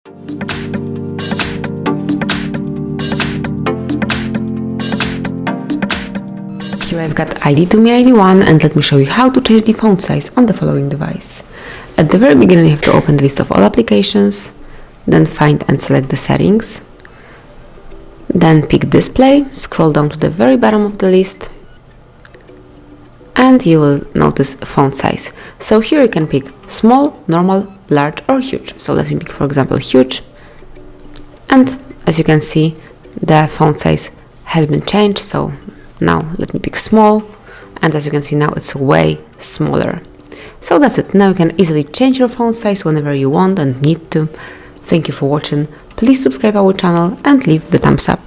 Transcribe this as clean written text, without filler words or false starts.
Here I've got ID2ME ID1, and let me show you how to change the font size on the following device. At the very beginning you have to open the list of all applications, then find and select the settings, then pick display, scroll down to the very bottom of the list, and you will notice font size. So here you can pick small, normal, large or huge. So let me pick for example huge, and as you can see the font size has been changed. So now let me pick small, and as you can see now it's way smaller. So that's it. Now you can easily change your font size whenever you want and need to. Thank you for watching. Please subscribe our channel and leave the thumbs up.